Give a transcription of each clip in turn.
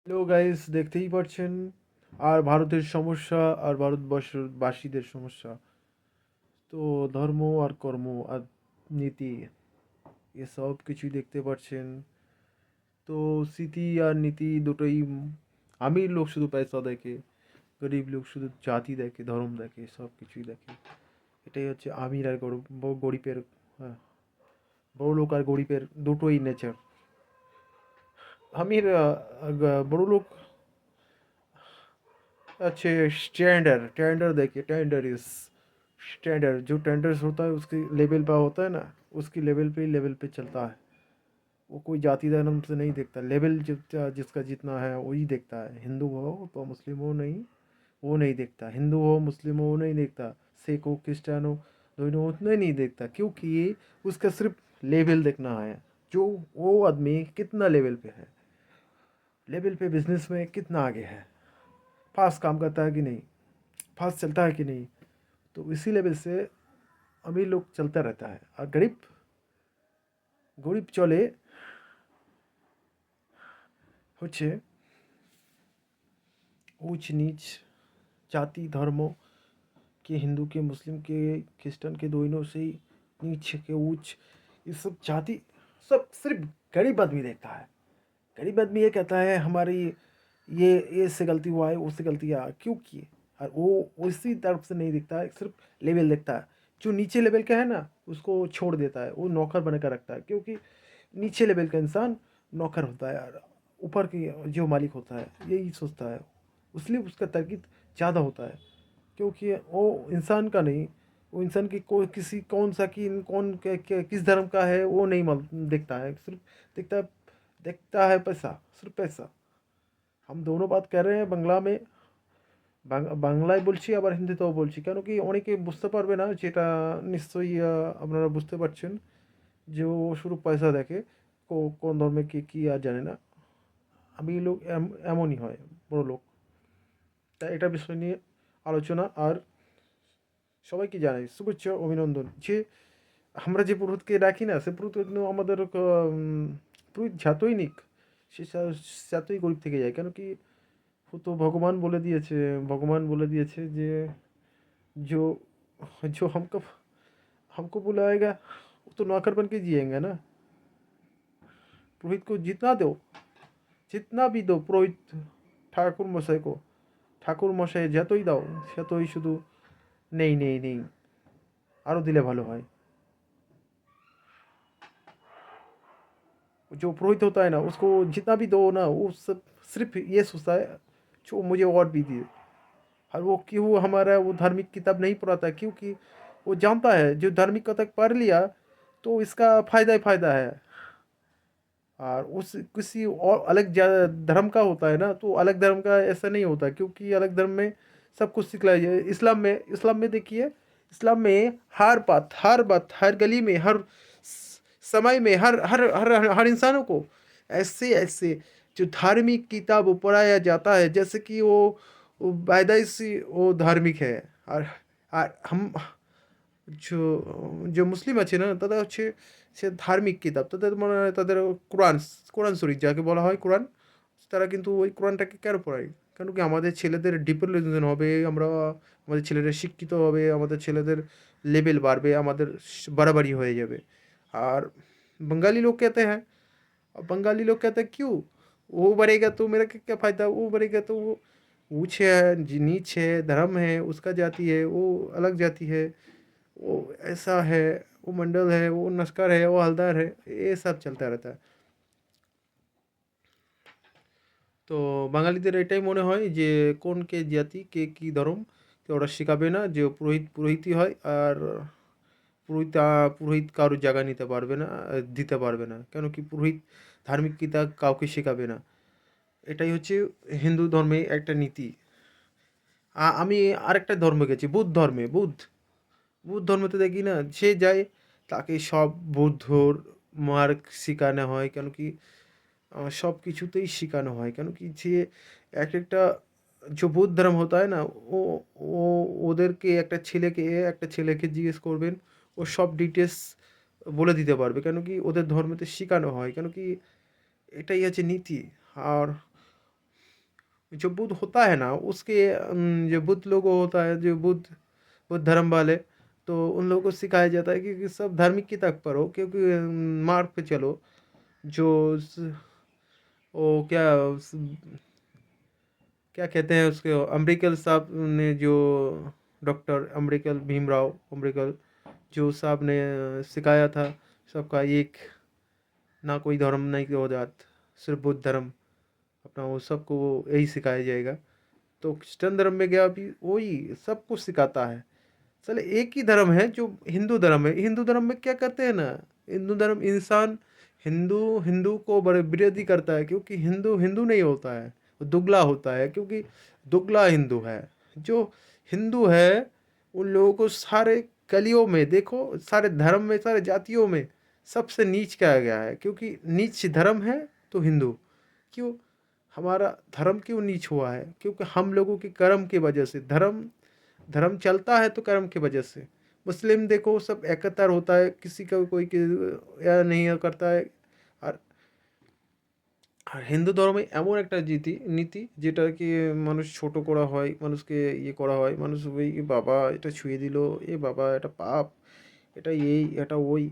Hello guys, দেখতেই পাচ্ছেন আর ভারতের সমস্যা আর ভারতবর্ষবাসীদের সমস্যা। তো ধর্ম আর কর্ম আর নীতি এসব কিছুই দেখতে পাচ্ছেন। তো স্মৃতি আর নীতি দুটোই আমির লোক শুধু পয়সা দেখে, গরিব লোক শুধু জাতি দেখে, ধর্ম দেখে, সব কিছুই দেখে। এটাই হচ্ছে আমির আর গরিবের। হ্যাঁ, বড় লোক আর গরিবের দুটোই নেচার। আমির বড় লোক अच्छे स्टैंडर्ड टेंडर देखिए। टेंडर इज स्टैंडर्ड, जो टेंडर्स होता है उसकी लेवल पे होता है ना, उसकी लेवल पे चलता है। वो कोई जाति धर्म से नहीं देखता, लेवल जिसका जितना है वही देखता है। हिंदू हो तो मुस्लिम हो नहीं, वो नहीं देखता। हिंदू हो मुस्लिम हो वो नहीं देखता। सिख हो क्रिस्टियन हो दोनों उतने नहीं देखता, क्योंकि उसका सिर्फ लेवल देखना है। जो वो आदमी कितना लेवल पे है, लेवल पे बिजनेस में कितना आगे है, फास्ट काम करता है कि नहीं, फास्ट चलता है कि नहीं। तो इसी लेवल से अमीर लोग चलता रहता है और गरीब गरीब चले হচ্ছে ऊंच नीच जाति धर्मों के, हिंदू के मुस्लिम के क्रिश्चियन के, दोनों से ही नीच के ऊंच, ये सब जाति सब सिर्फ गरीब आदमी देखता है। गरीब आदमी ये कहता है हमारी ये इससे गलती हुआ है, उससे गलती हुआ है, क्यों किए। और वो उसी तरफ से नहीं दिखता है, सिर्फ लेवल देखता है। जो नीचे लेवल का है ना उसको छोड़ देता है, वो नौकर बनाकर रखता है, क्योंकि नीचे लेवल का इंसान नौकर होता है और ऊपर की जो मालिक होता है यही सोचता है। इसलिए उसका तरक्की ज़्यादा होता है, क्योंकि वो इंसान का नहीं, वो इंसान की कोई किसी कौन सा कि कौन किस धर्म का है वो नहीं देखता है, सिर्फ देखता देखता है पैसा, सिर्फ पैसा। हम दोनों बात कर रहे हैं बांग्ला में, বাংলায় বলছি আবার হিন্দিতেও বলছি, কেন কি অনেকে বুঝতে পারবে না, যেটা নিশ্চয়ই আপনারা বুঝতে পারছেন যে ও শুধু পয়সা দেখে, কোন ধর্মে কে কী আর জানে না। আমি লোক এমনই হয়, বড় লোক। তাই এটা বিষয় নিয়ে আলোচনা। আর সবাইকে জানাই শুভেচ্ছা অভিনন্দন যে আমরা যে পুরোহিতকে ডাকি না, সে পুরোহিত কিন্তু আমাদের পুরোহিত যতই নিক সে যতই গরিব থেকে যায়, কেন কি ও তো ভগবান বলে দিয়েছে যে जो जो हमको हमको बुलाएगा वो तो नौकर बन के जिएंगे ना। पुरोहित को जितना भी दो पुरोहित ঠাকুর মশাইকে, ঠাকুর মশাই যতই দাও সেতই শুধু নেই আরও দিলে ভালো হয়। जो पुरोहित होता है ना उसको जितना भी दो ना, वो सब सिर्फ ये सोचता है जो मुझे और भी दिए। और वो क्यों हमारा वो धार्मिक किताब नहीं पढ़ाता, क्योंकि वो जानता है जो धार्मिक किताब पढ़ लिया तो इसका फ़ायदा ही फ़ायदा है। और उस किसी और अलग धर्म का होता है ना, तो अलग धर्म का ऐसा नहीं होता, क्योंकि अलग धर्म में सब कुछ सिखलाया जाए। इस्लाम में देखिए, इस्लाम में हर बात हर गली में हर समय में हर हर हर हर इंसानों को ऐसे ऐसे जो धार्मिक किताब पढ़ाया जाता है, जैसे कि वो पैदाइशी वो धार्मिक है। और हम जो जो মুসলিম আছে না তাদের হচ্ছে সে ধার্মিক কিতাব, তাদের মনে হয় তাদের কোরআন, কোরআন শরীফ যাকে বলা হয় কোরআন, তারা কিন্তু ওই কোরআনটাকে কেন পড়ায়? কেন কি আমাদের ছেলেদের ডিপ্লোমেশন হবে, আমাদের ছেলেরা শিক্ষিত হবে, আমাদের ছেলেদের লেভেল বাড়বে, আমাদের বাড়াবাড়ি হয়ে যাবে। আর बंगाली लोग कहते हैं, अब बंगाली लोग कहते हैं क्यों, वो बढ़ेगा तो मेरा क्या फ़ायदा, वो बढ़ेगा तो वो ऊँच है नीच है, धर्म है उसका जाति है, वो अलग जाति है, वो ऐसा है, वो मंडल है, वो नस्कर है, वो हलदार है, ये सब चलता रहता है। তো বাঙালিদের এটাই মনে হয় যে কোন কে জাতি কে কী ধর্ম কে ওরা শেখাবে না, যে পুরোহিতই হয়। আর পুরোহিত কারোর জায়গা নিতে পারবে না, দিতে পারবে না, কেন কি পুরোহিত ধার্মিক কিতাব কাউকে শেখাবে না। এটাই হচ্ছে হিন্দু ধর্মে একটা নীতি। আমি আরেকটা ধর্মে গেছি, বুদ্ধ ধর্মতে দেখি না, সে যায় তাকে সব বুদ্ধর মার্গ শেখানো হয়, কেন কি सब কিছুতেই শেখানো হয়, কেন কি যে একটা जो বৌদ্ধ ধর্ম होता है ना, ও ও ওদেরকে একটা ছেলেকে জিজ্ঞেস করবেন, ও সব ডিটেলস বলে দিতে পারবে, কেন কি ওদের ধর্মেতে শেখানো হয়, কেন কি এটাই আছে নীতি। আর जो बुद्ध होता है ना उसके जो बुद्ध लोग होता है, जो बुद्ध बुद्ध धर्म वाले, तो उन लोगों को सिखाया जाता है कि सब धार्मिक की तक पर हो, क्योंकि मार्ग पे चलो। जो वो क्या क्या कहते हैं उसके, अम्ब्रिकल साहब ने जो, डॉक्टर अम्ब्रिकल, भीमराव अम्ब्रिकल, जो साहब ने सिखाया था सबका एक, ना कोई धर्म नहीं हो जात, सिर्फ बुद्ध धर्म अपना, वो सबको वो यही सिखाया जाएगा। तो क्रिश्चियन धर्म में गया भी वही सब कुछ सिखाता है। चले एक ही धर्म है जो हिंदू धर्म है। हिंदू धर्म में क्या करते हैं ना, हिंदू धर्म इंसान, हिंदू हिंदू को बड़े विरोधी करता है, क्योंकि हिंदू हिंदू नहीं होता है, वो दुगला होता है, क्योंकि दुगला हिंदू है। जो हिंदू है उन लोगों को सारे कलियों में देखो, सारे धर्म में, सारे जातियों में सबसे नीच कहा गया है, क्योंकि नीच धर्म है तो हिंदू। क्यों हमारा धर्म क्यों नीच हुआ है? क्योंकि हम लोगों के कर्म की वजह से धर्म, धर्म चलता है तो कर्म की वजह से। मुस्लिम देखो सब एकत्र होता है, किसी का कोई या नहीं करता है। আর আর হিন্দু ধর্মে এমন একটা নীতি যেটা কি মানুষ ছোট করা হয়, মানুষকে ইয়ে করা হয়, মানুষ ওই এ বাবা এটা ছুঁয়ে দিল, এ বাবা এটা পাপ, এটা এই এটা ওই।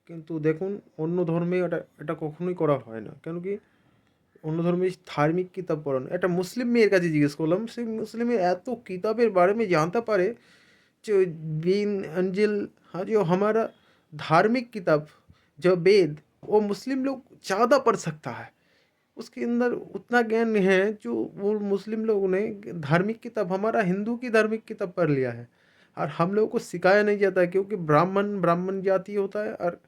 কিন্তু দেখুন অন্য ধর্মে এটা এটা কখনোই করা হয় না, কেন কি অন্য ধর্মে ধার্মিক কিতাব পড়ানো। একটা মুসলিম মেয়ের কাছে জিজ্ঞেস করলাম, সেই মুসলিমের এত কিতাবের बारे में जानता पारे, जो बीन अंजिल, हाँ जो हमारा धार्मिक किताब जो वेद, वो मुस्लिम लोग ज़्यादा पढ़ सकता है। उसके अंदर उतना ज्ञान है जो वो मुस्लिम लोगों ने धार्मिक किताब, हमारा हिंदू की धार्मिक किताब पढ़ लिया है। और हम लोगों को सिखाया नहीं जाता है, क्योंकि ब्राह्मण ब्राह्मण जाति होता है, और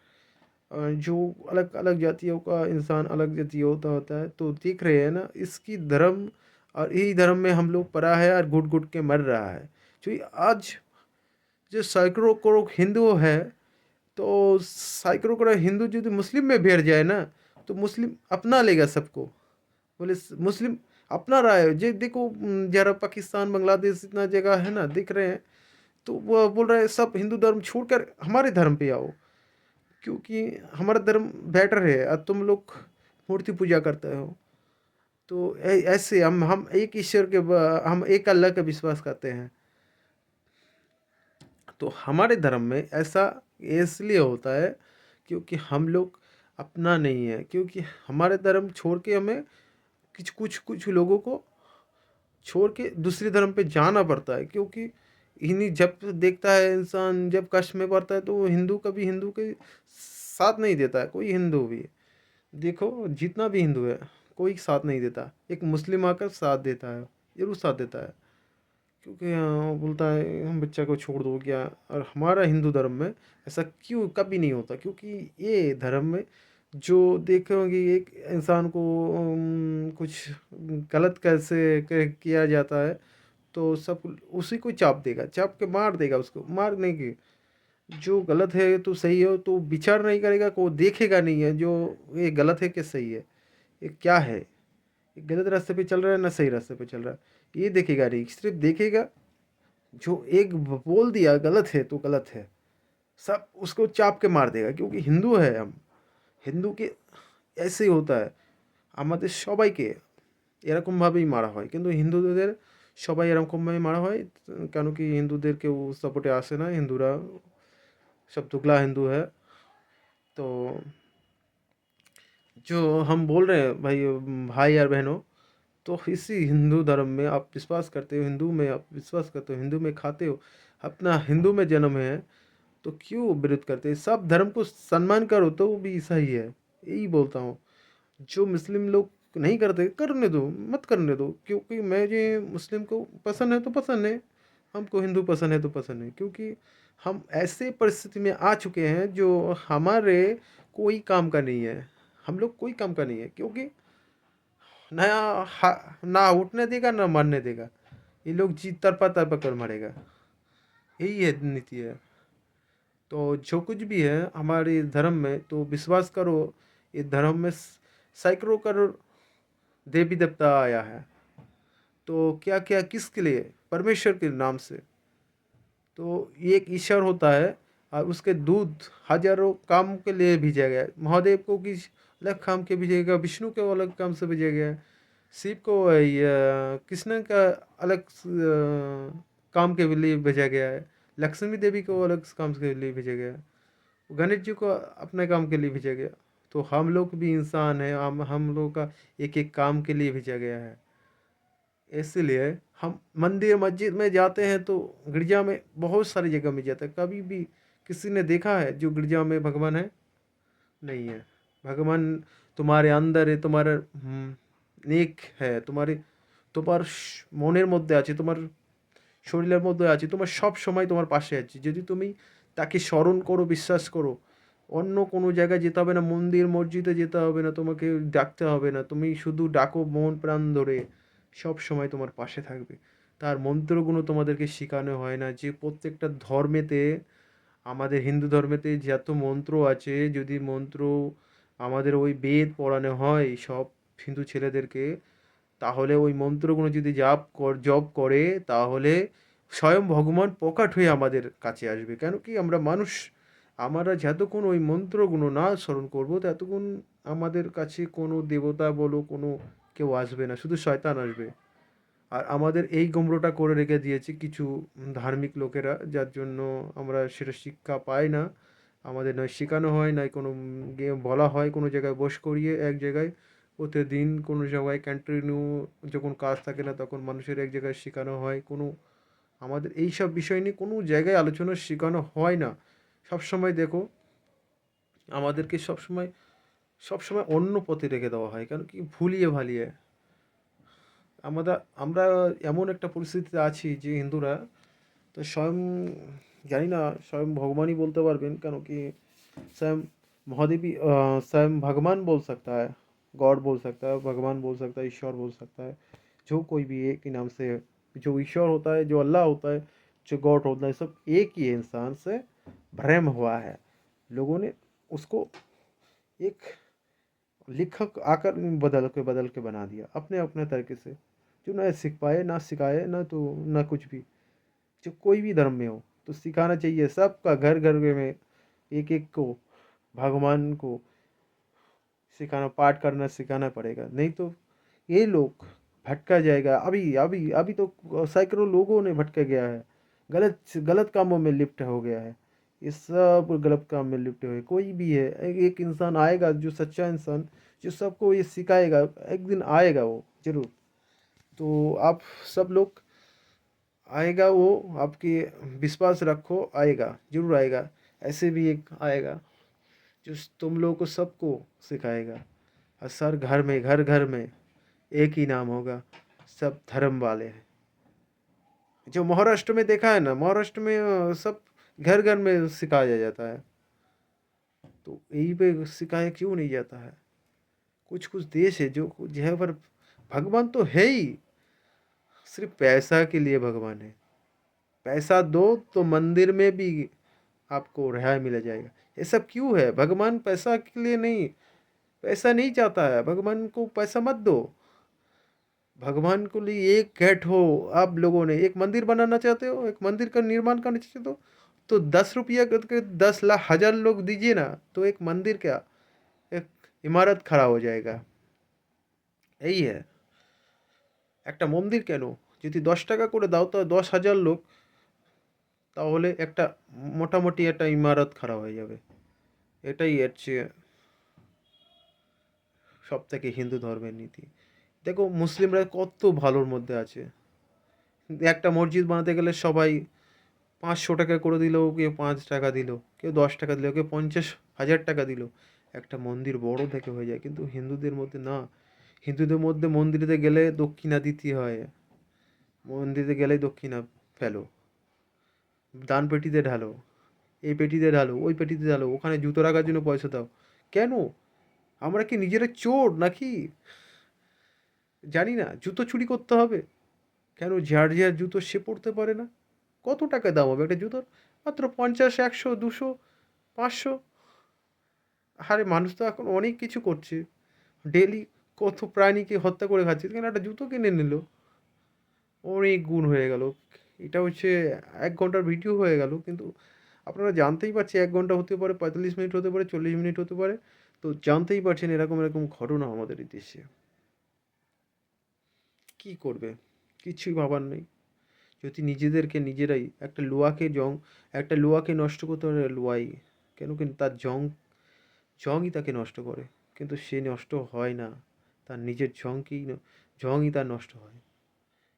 जो अलग अलग जातियों का इंसान अलग जातीय होता होता है। तो देख रहे हैं ना इसकी धर्म, और यही धर्म में हम लोग पढ़ा है और घुट घुट के मर रहा है। जो ये आज जो सैकड़ों करोड़ हिंदू है, तो सैकड़ों करोड़ हिंदू यदि मुस्लिम में बैठ जाए ना, तो मुस्लिम अपना लेगा सबको। बोले मुस्लिम अपना रहा है, जे देखो जरा पाकिस्तान बांग्लादेश इतना जगह है ना, दिख रहे हैं, तो वो बोल रहे हैं सब हिंदू धर्म छोड़कर हमारे धर्म पे आओ, क्योंकि हमारा धर्म बेटर है और तुम लोग मूर्ति पूजा करते हो। तो ऐसे हम एक ईश्वर के हम एक अल्लाह का विश्वास करते हैं। तो हमारे धर्म में ऐसा इसलिए होता है क्योंकि हम लोग अपना नहीं है, क्योंकि हमारे धर्म छोड़ के हमें कुछ कुछ कुछ लोगों को छोड़ के दूसरे धर्म पे जाना पड़ता है। क्योंकि इन्हीं जब देखता है इंसान, जब कष्ट में पड़ता है, तो वो हिंदू कभी हिंदू के साथ नहीं देता है, कोई हिंदू भी। देखो जितना भी हिंदू है कोई साथ नहीं देता, एक मुस्लिम आकर साथ देता है, जरूर साथ देता है। क्योंकि वो बोलता है हम बच्चा को छोड़ दो क्या। और हमारा हिंदू धर्म में ऐसा क्यों कभी नहीं होता, क्योंकि ये धर्म में जो देखोगे एक इंसान को कुछ गलत कैसे किया जाता है, तो सब उसी को चाप देगा, चाप के मार देगा, उसको मार नहीं के। जो गलत है तो सही है तो विचार नहीं करेगा, को देखेगा नहीं है जो ये गलत है कि सही है, ये क्या है, ये गलत रास्ते पे चल रहा है ना सही रास्ते पे चल रहा है, ये देखेगा नहीं। सिर्फ देखेगा जो एक बोल दिया गलत है तो गलत है, सब उसको चाप के मार देगा। क्योंकि हिंदू है हम, हिंदू के ऐसे ही होता है, আমাদের সবাইকে এরকমভাবেই মারা হয়, কিন্তু হিন্দুদের সবাই এরকমভাবে মারা হয়। কেন কি হিন্দুদের কেউ সাপোর্টে আসে না, হিন্দুরা सब दुगला हिंदू है। तो जो हम बोल रहे हैं भाई, भाई और बहनों, तो इसी हिंदू धर्म में आप विश्वास करते हो, हिंदू में आप विश्वास करते हो, हिंदू में खाते हो, अपना हिंदू में जन्म है, तो क्यों विरोध करते हैं? सब धर्म को सम्मान करो तो वो भी सही है, यही बोलता हूँ। जो मुस्लिम लोग नहीं करते करने दो, मत करने दो, क्योंकि मैं ये मुस्लिम को पसंद है तो पसंद है, हमको हिंदू पसंद है तो पसंद है। क्योंकि हम ऐसे परिस्थिति में आ चुके हैं जो हमारे कोई काम का नहीं है, हम लोग कोई काम का नहीं है। क्योंकि नया ना उठने देगा ना मरने देगा, ये लोग जी तरपा तरपा कर मरेगा, यही है नीति है। तो जो कुछ भी है हमारे धर्म में, तो विश्वास करो, ये धर्म में सैकड़ों करोड़ देवी देवता आया है, तो क्या क्या किसके लिए? परमेश्वर के नाम से। तो ये एक ईश्वर होता है, और उसके दूत हजारों काम के लिए भेजा गया है। महादेव को किस अलग काम के भेजा गया, विष्णु के अलग काम से भेजा गया है। शिव को कृष्ण का अलग काम के लिए भेजा गया है, लक्ष्मी देवी को अलग काम के लिए भेजा गया है, गणेश जी को अपने काम के लिए भेजा गया। तो हम लोग भी इंसान हैं, हम लोग का एक एक काम के लिए भेजा गया है। इसलिए हम मंदिर मस्जिद में जाते हैं तो गिरजा में बहुत सारी जगह में जाते हैं। कभी भी किसी ने देखा है जो गिरजा में भगवान है? नहीं है। भगवान तुम्हारे अंदर है, तुम्हारे নেক है, তোমার মনের মধ্যে আছে, তোমার শরীরের মধ্যে আছে, তোমার সব সময় তোমার পাশে আছে। যদি তুমি তাকে স্মরণ করো, বিশ্বাস করো, অন্য কোনো জায়গায় যেতে হবে না, মন্দির মসজিদে যেতে হবে না, তোমাকে ডাকতে হবে না, তুমি শুধু ডাকো মন প্রাণ ধরে, সব সময় তোমার পাশে থাকবে। তার মন্ত্রগুলো তোমাদেরকে শেখানো হয় না যে প্রত্যেকটা ধর্মেতে, আমাদের হিন্দু ধর্মেতে যত মন্ত্র আছে, যদি মন্ত্র আমাদের ওই বেদ পড়ানো হয় সব হিন্দু ছেলেদেরকে, তাহলে ওই মন্ত্রগুলো যদি জপ করে, তাহলে স্বয়ং ভগবান প্রকট হয়ে আমাদের কাছে আসবে। কেন কি আমরা মানুষ, আমরা যতক্ষণ ওই মন্ত্রগুলো না স্মরণ করবো ততক্ষণ আমাদের কাছে কোনো দেবতা বলো কোনো কেউ আসবে না, শুধু শয়তান আসবে। আর আমাদের এই গোমড়োটা করে রেখে দিয়েছে কিছু ধার্মিক লোকেরা, যার জন্য আমরা সেটা শিক্ষা পাই না। আমাদের নয় শেখানো হয়, নয় কোনো গিয়ে বলা হয় কোনো জায়গায় বস করিয়ে এক জায়গায় প্রতিদিন কোনো জায়গায় কন্টিনিউ যখন কাজ থাকে না তখন মানুষের এক জায়গায় শেখানো হয়। কোনো আমাদের এই সব বিষয় নিয়ে কোনো জায়গায় আলোচনা শেখানো হয় না। সবসময় দেখো আমাদেরকে সবসময় অন্য পথে রেখে দেওয়া হয়, কারণ কি ভুলিয়ে ভালিয়ে আমরা আমরা এমন একটা পরিস্থিতিতে আছি যে হিন্দুরা, তো স্বয়ং জানি না স্বয়ং ভগবানই বলতে পারবেন, কেন কি स्वयं महादेवी स्वयं भगवान बोल सकता है, गॉड बोल सकता है, भगवान बोल सकता है, ईश्वर बोल सकता है, जो कोई भी एक ही नाम से, जो ईश्वर होता है, जो अल्लाह होता है, जो गॉड होता है, सब एक ही इंसान से भ्रम हुआ है। लोगों ने उसको एक लेखक आकर बदल के बना दिया अपने अपने तरीके से, जो ना सीख पाए ना सिखाए ना, तो ना कुछ भी, जो कोई भी धर्म में हो तो सिखाना चाहिए सबका, घर घर में एक एक को भगवान को सिखाना, पाठ करना सिखाना पड़ेगा, नहीं तो ये लोग भटका जाएगा। अभी अभी अभी तो सैकड़ों लोगों ने भटका गया है, गलत गलत कामों में लिप्त हो गया है। ये सब गलत काम में लिप्त हुए कोई भी है, एक इंसान आएगा जो सच्चा इंसान, जो सबको ये सिखाएगा, एक दिन आएगा वो जरूर। तो आप सब लोग, आएगा वो, आपकी विश्वास रखो, आएगा जरूर आएगा। ऐसे भी एक आएगा जो तुम लोगों को सबको सिखाएगा। और सर घर घर में एक ही नाम होगा, सब धर्म वाले हैं। जो महाराष्ट्र में देखा है ना, महाराष्ट्र में सब घर घर में सिखाया जाता है, तो यहीं पे सिखाया क्यों नहीं जाता है? कुछ कुछ देश है जो जहाँ पर भगवान तो है ही, सिर्फ पैसा के लिए भगवान है। पैसा दो तो मंदिर में भी आपको रिहाई मिल जाएगा। ये सब क्यों है? भगवान पैसा के लिए नहीं, पैसा नहीं चाहता है, भगवान को पैसा मत दो। भगवान को लिए एक गेट हो, आप लोगों ने एक मंदिर बनाना चाहते हो, एक मंदिर का निर्माण करना चाहते हो, तो 10 रुपया करके 10 लाख 1000 लोग दीजिए ना, तो एक मंदिर क्या, एक इमारत खड़ा हो जाएगा। यही है। একটা মন্দির কেন, যদি 10 টাকা করে দাও তো 10,000 লোক, তাহলে একটা মোটামুটি একটা ইমারত খাড়া হয়ে যাবে। এটাই এর চেয়ে সব থেকে হিন্দু ধর্মের নীতি। দেখো মুসলিমরা কত ভালোর মধ্যে আছে। একটা মসজিদ বানাতে গেলে সবাই 500 টাকা করে দিল, কেউ 5 টাকা দিল, কেউ 10 টাকা দিল, কেউ 50,000 টাকা দিল, একটা মন্দির বড় থেকে হয়ে যায়। কিন্তু হিন্দুদের মধ্যে না, হিন্দুদের মধ্যে মন্দিরেতে গেলে দক্ষিণা দিতে হয়, মন্দিরে গেলেই দক্ষিণা ফেলো, দান পেটিতে ঢালো, এই পেটিতে ঢালো, ওই পেটিতে ঢালো, ওখানে জুতো রাখার জন্য পয়সা দাও। কেন? আমরা কি নিজেরা চোর নাকি? জানি না জুতো চুরি করতে হবে? কেন যার যার জুতো সে পড়তে পারে না? কত টাকা দাম হবে একটা জুতোর? মাত্র 50, 100, 200, 500। আরে মানুষ তো এখন অনেক কিছু করছে, ডেলি কত প্রাণীকে হত্যা করে খাচ্ছে, এখানে একটা জুতো কিনে নিল, অনেক গুণ হয়ে গেল। এটা হচ্ছে 1 ঘন্টার ভিডিও হয়ে গেল, কিন্তু আপনারা জানতেই পারছেন 1 ঘন্টা হতে পারে, 45 মিনিট হতে পারে, 40 মিনিট হতে পারে। তো জানতেই পারছেন এরকম এরকম ঘটনা আমাদের এই দেশে। কী করবে? কিছুই ভাবার নেই। যদি নিজেদেরকে নিজেরাই একটা লোহাকে নষ্ট করতে পারে লোহাই, কেন কি তার জংই তাকে নষ্ট করে। কিন্তু সে নষ্ট হয় না। তার নিজের জংই তার নষ্ট হয়।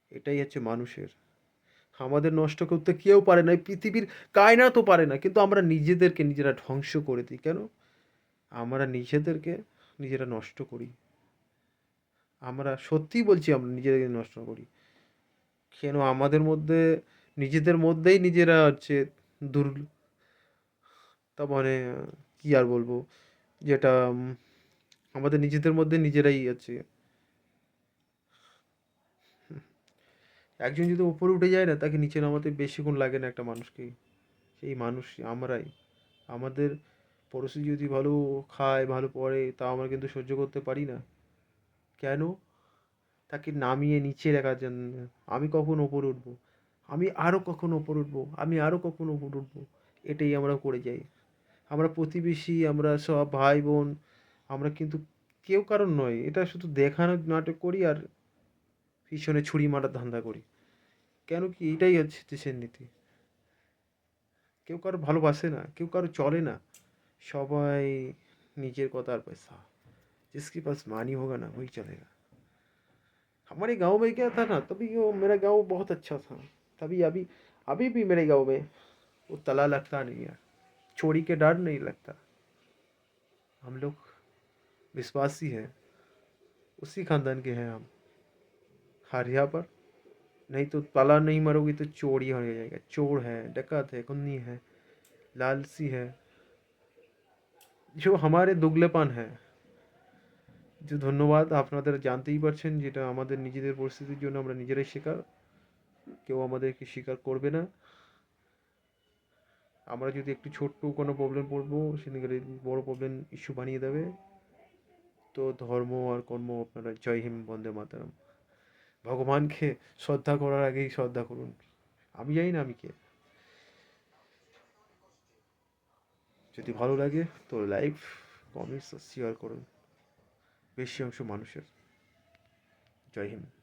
এটাই হচ্ছে মানুষের। আমাদের নষ্ট করতে কেউ পারে না। এই পৃথিবীর কায়নাতও পারে না। কিন্তু আমরা নিজেদেরকে নিজেরা ধ্বংস করে দিই। কেন? আমরা নিজেদেরকে নিজেরা নষ্ট করি। আমরা সত্যিই বলছি আমরা নিজেদেরকে নষ্ট করি। কেন আমাদের মধ্যে নিজেদের মধ্যেই নিজেরা হচ্ছে দুর তার মানে কি আর বলবো? যেটা আমাদের নিজেদের মধ্যে নিজেরাই আছে। একজন যদি উপরে উঠে যায় না, তাকে নিচে নামাতে বেশিক্ষণ লাগে না একটা মানুষকে। সেই মানুষ আমরাই। আমাদের পড়োশি যদি ভালো খায়, ভালো পড়ে, তা আমরা কিন্তু সহ্য করতে পারি না। কেন? তাকে নামিয়ে নিচে রাখার জন্য। আমি কখন ওপরে উঠবো? আমি আরও কখন ওপরে উঠবো? আমি আরও কখন ওপরে উঠবো? এটাই আমরা করে যাই। আমরা প্রতিবেশী, আমরা সব ভাই বোন, আমরা কিন্তু কেউ কারোর নয়। এটা শুধু দেখানোর নাটক করি আর পিছনে ছুরি মারার ধান্দা করি। কেন কি? এটাই হচ্ছে দেশের নীতি। কেউ কারো ভালোবাসে না, কেউ কারো চলে না। সবাই নিজের কথা আর पैसा। जिसके पास मानी होगा ना वही चलेगा। हमारे गाँव में क्या था ना, तभी वो मेरा गाँव बहुत अच्छा था। तभी अभी अभी भी मेरे गाँव में वो ताला लगता नहीं है। चोरी के डर नहीं लगता। हम लोग विश्वासी हैं, उसी खानदान के हैं हम। हर यहाँ पर नहीं तो ताला नहीं मारोगी तो चोरी हो जाएगा। चोर है, डकैत है, खूनी है, लालची है, जो हमारे दुगलेपन है। যে ধন্যবাদ, আপনাদের জানতেই পারছেন যেটা আমাদের নিজেদের পরিস্থিতির জন্য আমরা নিজেরাই শিকার। কেউ আমাদেরকে স্বীকার করবে না। আমরা যদি একটু ছোট্ট কোনো প্রবলেম পড়বো, সেদিকে বড় প্রবলেম ইস্যু বানিয়ে দেবে। তো ধর্ম আর কর্ম আপনারা জয় হিন্দ, বন্দে মাতরম। ভগবানকে শ্রদ্ধা করার আগেই শ্রদ্ধা করুন। আমি জানি না আমি কে। যদি ভালো লাগে তো লাইক, কমেন্টস শেয়ার করুন বেশি অংশ মানুষের। জয় হিন্দ।